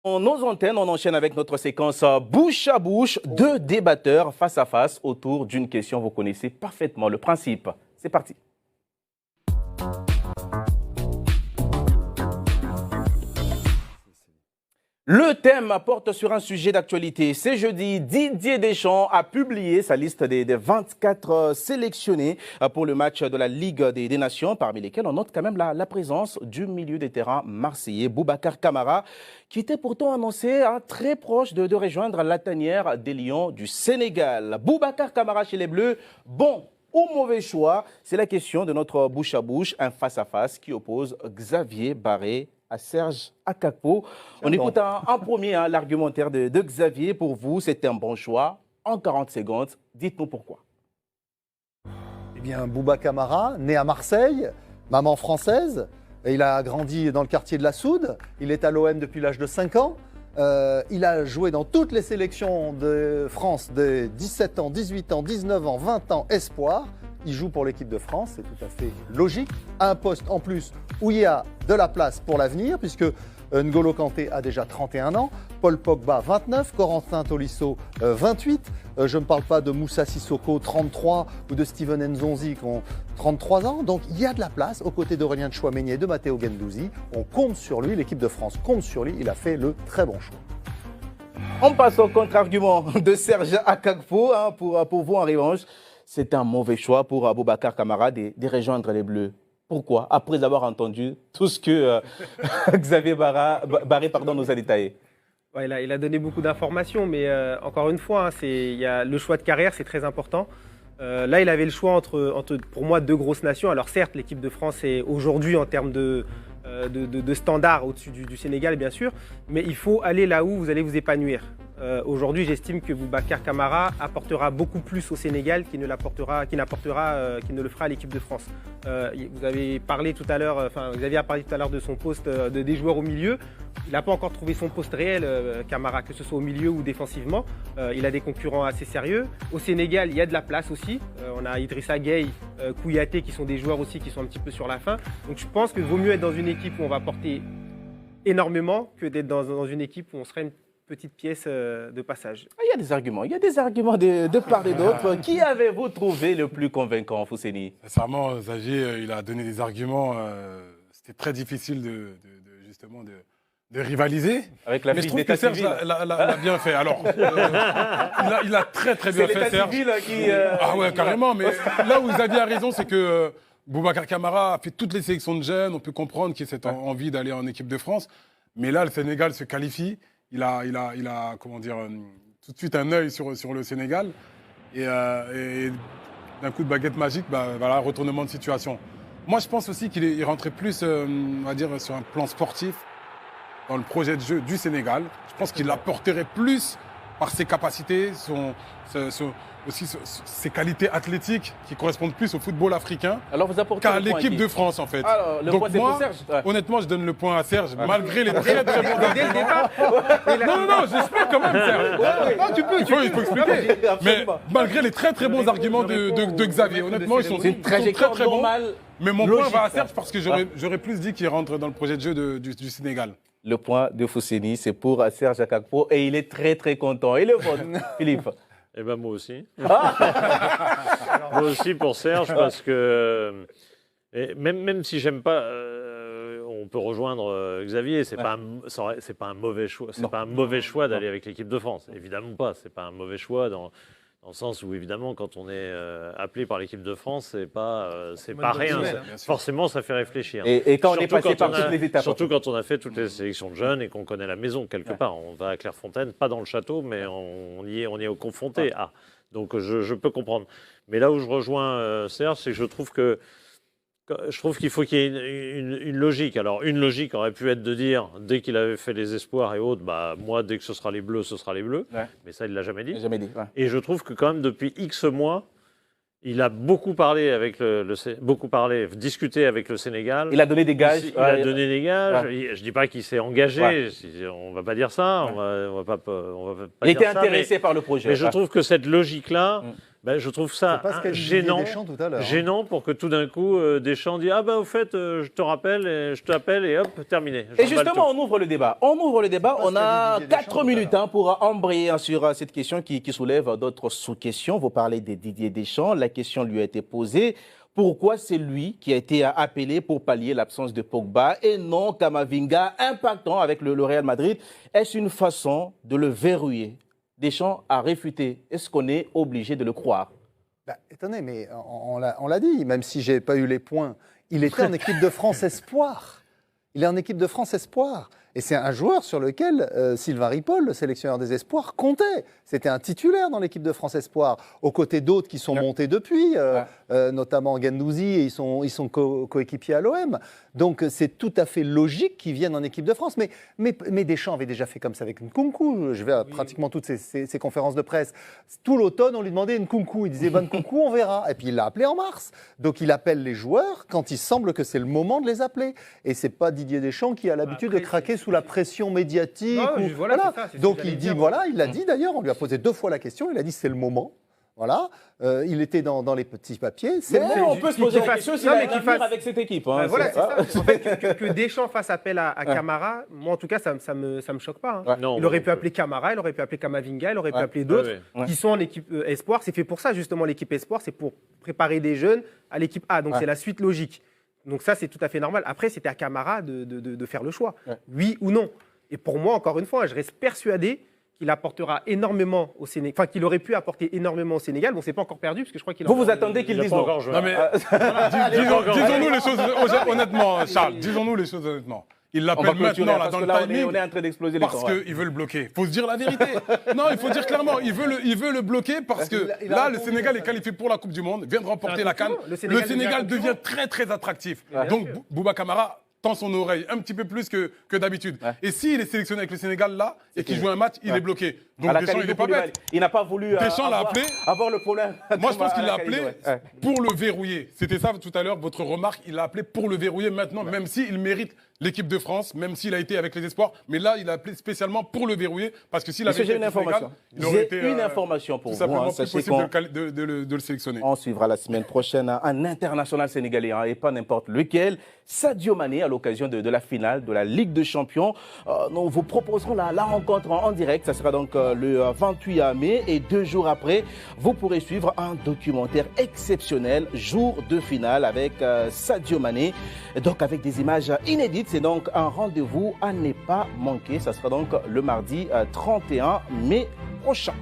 Dans nos antennes, on enchaîne avec notre séquence bouche à bouche, deux débatteurs face à face autour d'une question. Vous connaissez parfaitement le principe. C'est parti. Le thème porte sur un sujet d'actualité. C'est jeudi, Didier Deschamps a publié sa liste des 24 sélectionnés pour le match de la Ligue des Nations, parmi lesquels on note quand même la présence du milieu des terrains marseillais, Boubacar Kamara, qui était pourtant annoncé très proche de rejoindre la tanière des Lions du Sénégal. Boubacar Kamara chez les Bleus, bon ou mauvais choix? C'est la question de notre bouche à bouche, un face-à-face qui oppose Xavier Barré à Serge Akakpo. On écoute en premier l'argumentaire de Xavier. Pour vous, c'était un bon choix. En 40 secondes, dites-nous pourquoi. Eh bien, Bouba Kamara, né à Marseille, maman française, et il a grandi dans le quartier de la Soude. Il est à l'OM depuis l'âge de 5 ans. Il a joué dans toutes les sélections de France de 17 ans, 18 ans, 19 ans, 20 ans, espoir. Il joue pour l'équipe de France, c'est tout à fait logique. Un poste en plus où il y a de la place pour l'avenir, puisque N'Golo Kanté a déjà 31 ans, Paul Pogba 29, Corentin Tolisso 28. Je ne parle pas de Moussa Sissoko 33 ou de Steven Nzonzi qui ont 33 ans. Donc il y a de la place aux côtés d'Aurélien Tchouaméni et de Matteo Guendouzi. On compte sur lui, l'équipe de France compte sur lui. Il a fait le très bon choix. On passe au contre-argument de Serge Akakpo. Pour vous en revanche, c'est un mauvais choix pour Boubacar Kamara de rejoindre les Bleus. Pourquoi? Après avoir entendu tout ce que Xavier Barré nous a détaillé. Ouais, il a donné beaucoup d'informations, mais encore une fois, le choix de carrière, c'est très important. Là, il avait le choix entre, pour moi, deux grosses nations. Alors certes, l'équipe de France est aujourd'hui, en termes de standard, au-dessus du Sénégal, bien sûr, mais il faut aller là où vous allez vous épanouir. Aujourd'hui, j'estime que Boubacar Kamara apportera beaucoup plus au Sénégal qu'il ne le fera à l'équipe de France. Vous avez parlé tout à l'heure, Xavier a parlé tout à l'heure de son poste des joueurs au milieu. Il n'a pas encore trouvé son poste réel, Kamara, que ce soit au milieu ou défensivement. Il a des concurrents assez sérieux. Au Sénégal, il y a de la place aussi. On a Idrissa Gueye, Kouyaté, qui sont des joueurs aussi qui sont un petit peu sur la fin. Donc je pense qu'il vaut mieux être dans une équipe où on va porter énormément que d'être dans une équipe où on serait une petite pièce de passage. Il y a des arguments de part et d'autre. Qui avez-vous trouvé le plus convaincant, Fousseni? Sincèrement, Xavier, il a donné des arguments. C'était très difficile justement de rivaliser. Avec la mais je fille trouve d'état que Serge civil. l'a bien fait. Alors, il a très très bien fait, Serge. Civil qui, Ah ouais, carrément. Mais là où Xavier a raison, c'est que Boubacar Kamara a fait toutes les sélections de jeunes. On peut comprendre qu'il a cette envie d'aller en équipe de France. Mais là, le Sénégal se qualifie. Il a comment dire, tout de suite un œil sur le Sénégal. Et d'un coup de baguette magique, voilà, retournement de situation. Moi, je pense aussi qu'il rentrait plus, on va dire, sur un plan sportif dans le projet de jeu du Sénégal. Je pense qu'il apporterait plus par ses capacités, aussi ses qualités athlétiques qui correspondent plus au football africain qu'à l'équipe de France, en fait. Alors, le donc point, c'est moi, pour Serge. Honnêtement, je donne le point à Serge, malgré les très très bons arguments. Non, j'explique quand même, Serge. Non, il faut expliquer. Mais malgré les très très bons arguments de Xavier, honnêtement, ils sont très très bons. Mais mon point va à Serge parce que j'aurais plus dit qu'il rentre dans le projet de jeu du Sénégal. Le point de Fousseni, c'est pour Serge Akakpo et il est très très content. Et le vote, Philippe? Eh ben moi aussi. Moi aussi pour Serge parce que même si j'aime pas, on peut rejoindre Xavier. C'est pas un mauvais choix. C'est pas un mauvais choix d'aller avec l'équipe de France. Évidemment pas. C'est pas un mauvais choix dans le sens où évidemment quand on est appelé par l'équipe de France, c'est pas rien. Forcément, ça fait réfléchir. Et quand on est passé par toutes les étapes. Surtout quand on a fait toutes les sélections de jeunes et qu'on connaît la maison quelque part. On va à Clairefontaine, pas dans le château, mais on y est confronté. Donc je peux comprendre. Mais là où je rejoins Serge, c'est que je trouve qu'il faut qu'il y ait une logique. Alors, une logique aurait pu être de dire, dès qu'il avait fait les espoirs et autres, moi, dès que ce sera les Bleus, ce sera les Bleus. Ouais. Mais ça, il ne l'a jamais dit. Et je trouve que quand même, depuis X mois, il a beaucoup parlé discuté avec le Sénégal. Il a donné des gages. Il a donné des gages. Ouais. Je ne dis pas qu'il s'est engagé. Ouais. On ne va pas dire ça. On va pas il était intéressé par le projet. Mais je trouve que cette logique-là Ben, je trouve ça C'est pas ce qu'a dit Didier gênant. Deschamps tout à l'heure, hein. Gênant pour que tout d'un coup, Deschamps dit ah bah au fait, je te rappelle, et je t'appelle et hop, terminé. Et justement, on ouvre le débat. On ouvre le débat. C'est pas On ce qu'a a dit Didier 4 Deschamps minutes pour embrayer sur cette question qui soulève d'autres sous-questions. Vous parlez de Didier Deschamps. La question lui a été posée. Pourquoi c'est lui qui a été appelé pour pallier l'absence de Pogba et non Camavinga, impactant avec le Real Madrid? Est-ce une façon de le verrouiller? Deschamps a réfuté. Est-ce qu'on est obligé de le croire? Bah, étonné, mais on l'a dit, même si je n'ai pas eu les points, il était en équipe de France Espoir. Il est en équipe de France Espoir. Et c'est un joueur sur lequel Sylvain Ripoll, le sélectionneur des Espoirs, comptait. C'était un titulaire dans l'équipe de France Espoir, aux côtés d'autres qui sont montés depuis, notamment Guendouzi, et ils sont coéquipiers à l'OM. Donc c'est tout à fait logique qu'ils viennent en équipe de France. Mais Deschamps avait déjà fait comme ça avec Nkunku. Je vais à pratiquement toutes ces conférences de presse. Tout l'automne, on lui demandait Nkunku. Il disait Nkunku, on verra. Et puis il l'a appelé en mars. Donc il appelle les joueurs quand il semble que c'est le moment de les appeler. Et c'est pas Didier Deschamps qui a l'habitude de craquer sous la pression médiatique. Non, voilà, voilà. c'est ça, c'est ce Donc que j'allais il dit, dire. voilà, il l'a dit d'ailleurs, on lui a posé 2 fois la question, il a dit c'est le moment. Voilà, il était dans les petits papiers. C'est Mais le moment. on peut se poser la question s'il non, a mais un qu'il avenir fasse- avec cette équipe. Hein. Voilà, C'est- c'est ça. En fait, que Deschamps fasse appel à Camara, moi en tout cas, ça me choque pas. Hein. Ouais. Non, Il aurait pu appeler Camara, il aurait pu appeler Camavinga, il aurait pu Ouais. appeler d'autres Ouais, qui sont en équipe Espoir. C'est fait pour ça, justement, l'équipe Espoir, c'est pour préparer des jeunes à l'équipe A. Donc Ouais. c'est la suite logique. Donc ça, c'est tout à fait normal. Après, c'était à Camara de faire le choix, Ouais. oui ou non. Et pour moi, encore une fois, je reste persuadé qu'il apportera énormément au Sénégal, enfin qu'il aurait pu apporter énormément au Sénégal. Bon, c'est pas encore perdu parce que je crois qu'il a Vous encore- attendez qu'il Il a dise pas non. encore joué. Non, mais disons-nous les choses honnêtement, Charles. Disons-nous les choses honnêtement. Il On va l'appelle clôturer maintenant là, parce dans que le là, on timing. est en train d'exploser les Parce temps. Ouais. qu'il veut le bloquer. Il faut se dire la vérité. Non, il faut dire clairement, il veut le bloquer parce que Il a là, le répondu Sénégal à est ça. qualifié pour la Coupe du Monde, vient de remporter la CAN. Le Le Sénégal Sénégal devient devient très, très attractif. Bien Donc, sûr. Bouba Camara tend son oreille un petit peu plus que d'habitude. Ouais. Et s'il est sélectionné avec le Sénégal là, et qu'il joue un match, il est bloqué. Donc, À la Deschamps, il Kalidou n'est pas Koulibaly. bête. Il n'a pas voulu Deschamps l'a appelé. avoir le problème. Moi, je pense qu'il à l'a la Kalidou, appelé ouais. pour le verrouiller. C'était ça tout à l'heure, votre remarque. Il l'a appelé pour le verrouiller maintenant, même s'il mérite l'équipe de France, même s'il a été avec les espoirs. Mais là, il a appelé spécialement pour le verrouiller, parce que s'il avait Monsieur, été j'ai une avec le Sénégal, information. il aurait été J'ai une information pour tout vous. simplement Hein. plus Sachez possible qu'on de le sélectionner. on suivra la semaine prochaine un international sénégalais, hein, et pas n'importe lequel. Sadio Mané, à l'occasion de la finale de la Ligue des Champions. Nous vous proposerons la rencontre en direct. Ça sera donc le 28 mai. Et 2 jours après, vous pourrez suivre un documentaire exceptionnel, jour de finale avec Sadio Mané. Donc avec des images inédites. C'est donc un rendez-vous à ne pas manquer. Ça sera donc le mardi 31 mai prochain.